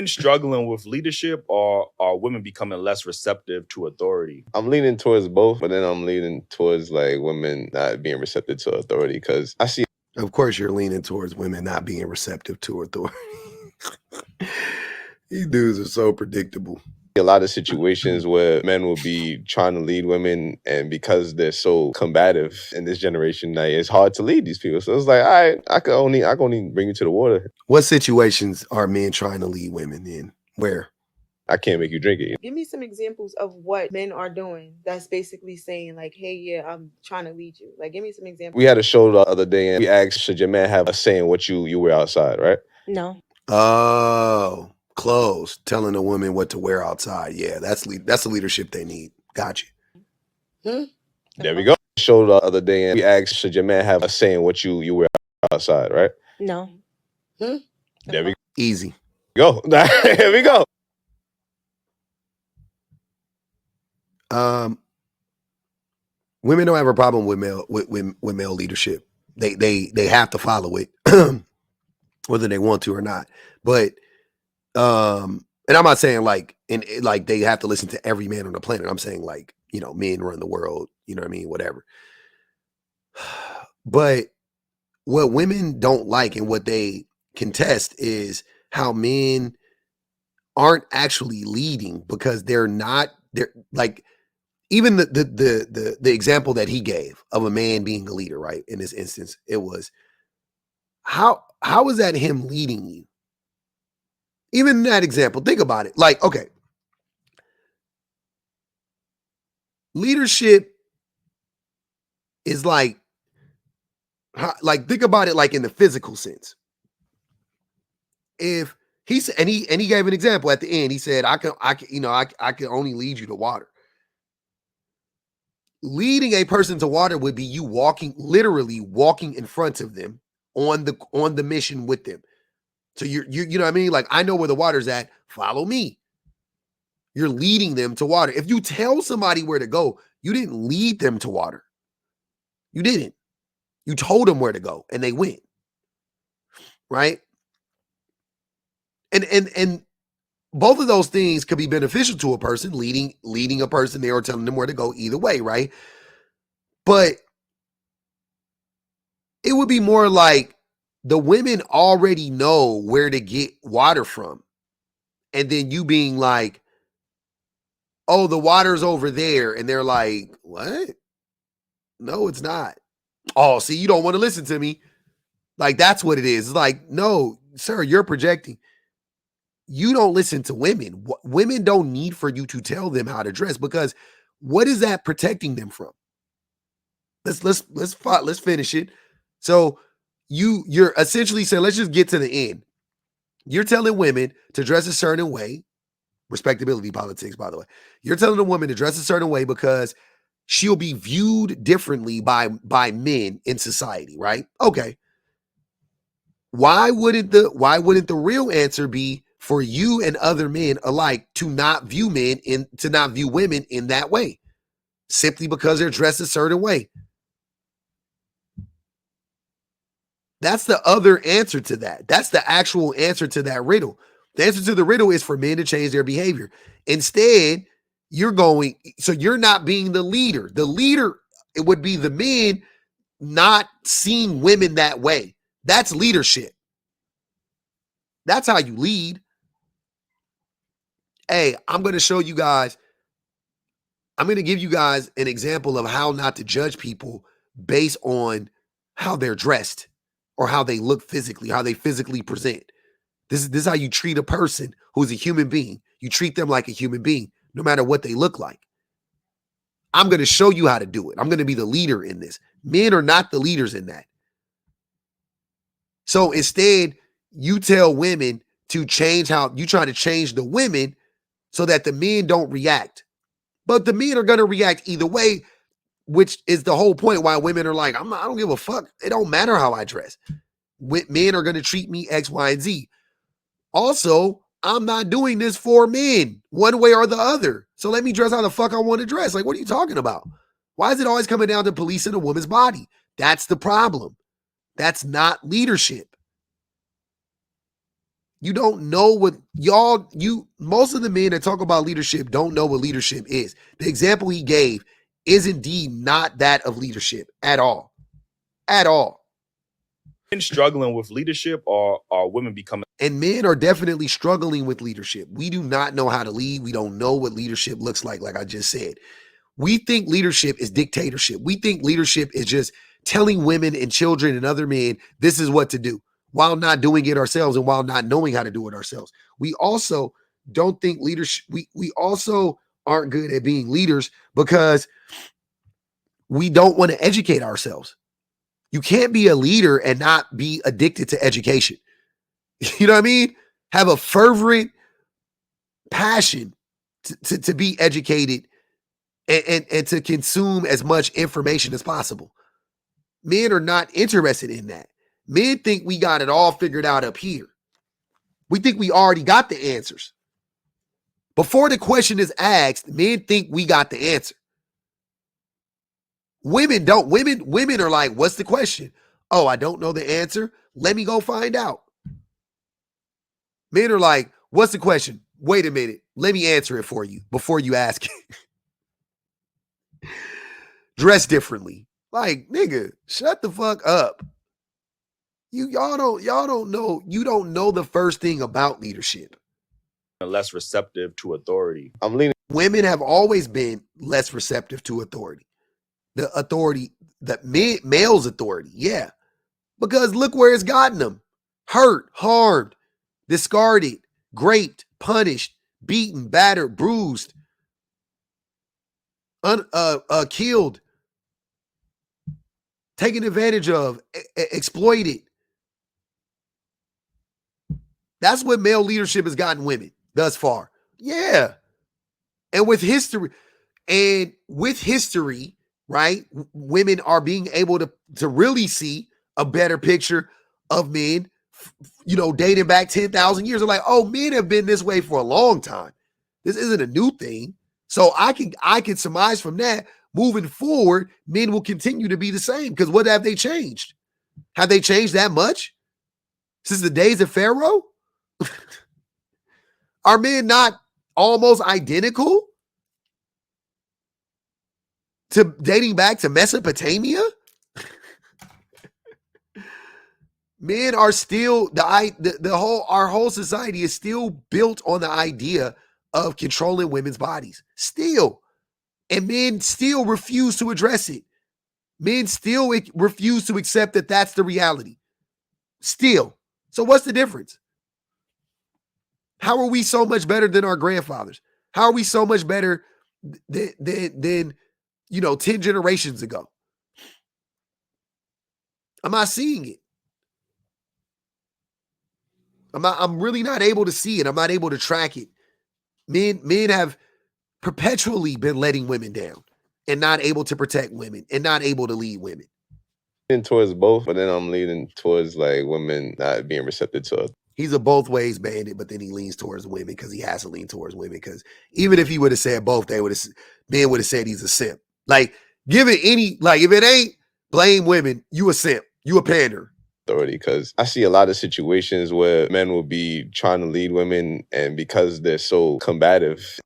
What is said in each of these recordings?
struggling with leadership, or are women becoming less receptive to authority? I'm leaning towards both, but then I'm leaning towards like women not being receptive to authority because I see. Of course, you're leaning towards women not being receptive to authority. These dudes are so predictable. A lot of situations where men will be trying to lead women, and because they're so combative in this generation, like, it's hard to lead these people. So it's like, all right, I can only bring you to the water. What situations are men trying to lead women in? Where? I can't make you drink it. Give me some examples of what men are doing that's basically saying like, hey, yeah, I'm trying to lead you. Like, give me some examples. We had a show the other day, and we asked, should your man have a say in what you wear outside, right? No. Oh, clothes, telling a woman what to wear outside. Yeah, that's the leadership they need. Got you. There we go. Show the other day, and we asked, should your man have a say in what you wear outside, right? No. There we go. Easy. Here we go. Women don't have a problem with male leadership. They have to follow it, whether they want to or not. But and I'm not saying like they have to listen to every man on the planet. I'm saying like, men run the world, you know what I mean? Whatever. But what women don't like and what they contest is how men aren't actually leading, because they're like, even the example that he gave of a man being a leader, right? In this instance, it was how is that him leading you? Even in that example, think about it. Like, okay, leadership is like think about it like in the physical sense. If he said, and he gave an example at the end, he said, I can only lead you to water. Leading a person to water would be you literally walking in front of them on the mission with them. So you know what I mean? Like, I know where the water's at. Follow me. You're leading them to water. If you tell somebody where to go, you didn't lead them to water. You didn't. You told them where to go, and they went. Right? And both of those things could be beneficial to a person, leading a person there or telling them where to go, either way, right? But it would be more like the women already know where to get water from. And then you being like, oh, the water's over there. And they're like, what? No, it's not. Oh, see, you don't want to listen to me. Like, that's what it is. It's like, no, sir, you're projecting. You don't listen to women. Women don't need for you to tell them how to dress, because what is that protecting them from? Let's finish it. So you're essentially saying, let's just get to the end. You're telling women to dress a certain way, respectability politics, by the way. You're telling a woman to dress a certain way because she'll be viewed differently by men in society, right? Okay. Why wouldn't the real answer be for you and other men alike to not view women in that way, simply because they're dressed a certain way? That's the other answer to that. That's the actual answer to that riddle. The answer to the riddle is for men to change their behavior. Instead, you're not being the leader. The leader, it would be the men not seeing women that way. That's leadership. That's how you lead. Hey, I'm going to show you guys. I'm going to give you guys an example of how not to judge people based on how they're dressed or how they look physically, how they physically present. This is how you treat a person who's a human being. You treat them like a human being, no matter what they look like. I'm going to show you how to do it. I'm going to be the leader in this. Men are not the leaders in that. So instead, you tell women to change how you try to change the women so that the men don't react. But the men are going to react either way, which is the whole point why women are like, I don't give a fuck. It don't matter how I dress. Men are going to treat me X, Y, and Z. Also, I'm not doing this for men one way or the other. So let me dress how the fuck I want to dress. Like, what are you talking about? Why is it always coming down to policing a woman's body? That's the problem. That's not leadership. You don't know what most of the men that talk about leadership don't know what leadership is. The example he gave is indeed not that of leadership at all. At all. Men struggling with leadership, or are women becoming? And men are definitely struggling with leadership. We do not know how to lead. We don't know what leadership looks like I just said. We think leadership is dictatorship. We think leadership is just telling women and children and other men this is what to do, while not doing it ourselves and while not knowing how to do it ourselves. We also don't think leadership, we also aren't good at being leaders because we don't want to educate ourselves. You can't be a leader and not be addicted to education. You know what I mean? Have a fervent passion to be educated and to consume as much information as possible. Men are not interested in that. Men think we got it all figured out up here. We think we already got the answers. Before the question is asked, men think we got the answer. Women don't. Women are like, what's the question? Oh, I don't know the answer. Let me go find out. Men are like, what's the question? Wait a minute. Let me answer it for you before you ask it. Dress differently. Like, nigga, shut the fuck up. Y'all don't know. You don't know the first thing about leadership. Less receptive to authority. I'm leaning Women have always been less receptive to authority. The authority, male's authority, yeah. Because look where it's gotten them. Hurt, harmed, discarded, raped, punished, beaten, battered, bruised, killed, taken advantage of, exploited. That's what male leadership has gotten women thus far. Yeah. And with history, right? Women are being able to really see a better picture of men, dating back 10,000 years. They're like, oh, men have been this way for a long time. This isn't a new thing. So I can surmise from that, moving forward, men will continue to be the same. Because what have they changed? Have they changed that much? Since the days of Pharaoh? Are men not almost identical to dating back to Mesopotamia? Men are still our whole society is still built on the idea of controlling women's bodies. Still. And men still refuse to address it. Men still refuse to accept that that's the reality. Still. So what's the difference? How are we so much better than our grandfathers? How are we so much better than 10 generations ago? I'm not seeing it. I'm really not able to see it. I'm not able to track it. Men have perpetually been letting women down and not able to protect women and not able to lead women. towards both, but then I'm leaning towards like women not being receptive to it. He's a both ways bandit, but then he leans towards women because he has to lean towards women. Because even if he would have said both, men would have said he's a simp. Like, give it if it ain't blame women, you a simp, you a pander. Authority, because I see a lot of situations where men will be trying to lead women, and because they're so combative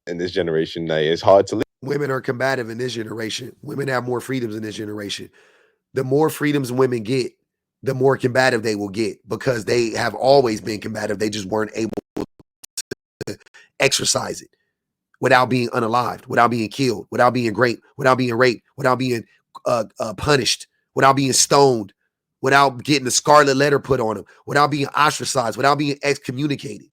in this generation, like, it's hard to lead. Women are combative in this generation. Women have more freedoms in this generation. The more freedoms women get, the more combative they will get because they have always been combative. They just weren't able to exercise it without being unalived, without being killed, without being raped, without being punished, without being stoned, without getting a scarlet letter put on them, without being ostracized, without being excommunicated.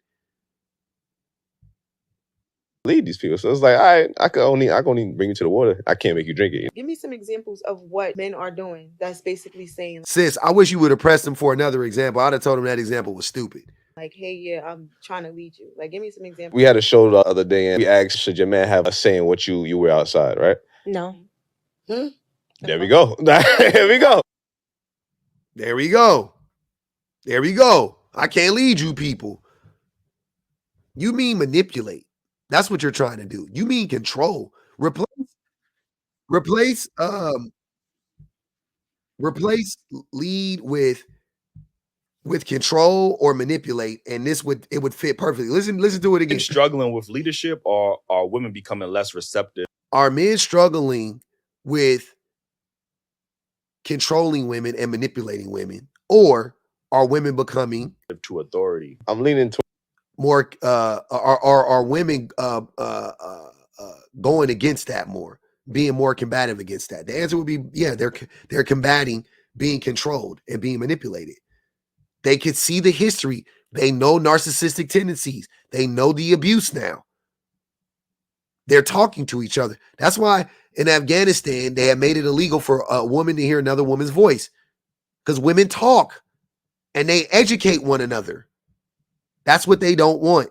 Lead these people. So it's like, all right, I can only bring you to the water. I can't make you drink it. Give me some examples of what men are doing that's basically saying, Sis, I wish you would have pressed him for another example. I'd have told him that example was stupid. like, hey, yeah, I'm trying to lead you. Like, give me some examples. We had a show the other day, and we asked, should your man have a say in what you wear outside, right? No. There we go. There we go. There we go. There we go. I can't lead you people. You mean manipulate. That's what you're trying to do. You mean control. Replace lead with with control or manipulate, and it would fit perfectly. Listen to it again. Men struggling with leadership, or are women becoming less receptive Are men struggling with controlling women and manipulating women, or are women becoming to authority? I'm leaning to more? Are women going against that more, being more combative against that? The answer would be yeah. They're combating being controlled and being manipulated. They could see the history. They know narcissistic tendencies. They know the abuse now. They're talking to each other. That's why in Afghanistan, they have made it illegal for a woman to hear another woman's voice, because women talk and they educate one another. That's what they don't want.